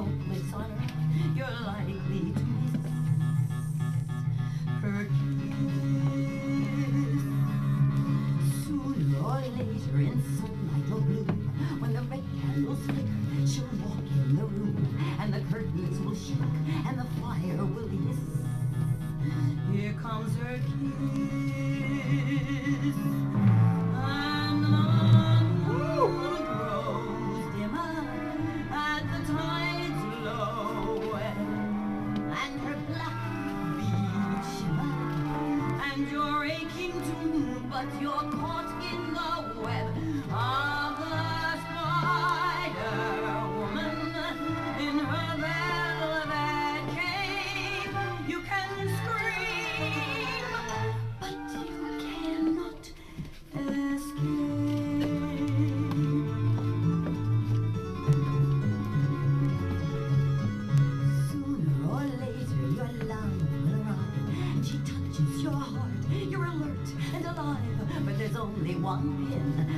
no place on earth you're likely to miss her kiss. Sooner or later in sunlight or blue, when the red candles flicker, she'll walk in the room, and the curtains will shake, and the fire will hiss. Here comes her kiss, and the moon grows dimmer at the tide's low, and her black beads shimmer, and you're aching too, but you're caught in the web of the spider woman in her velvet cape. You can scream, but you cannot escape. Sooner or later your love will arrive, and she touches your heart. You're alert and alive, but there's only one pin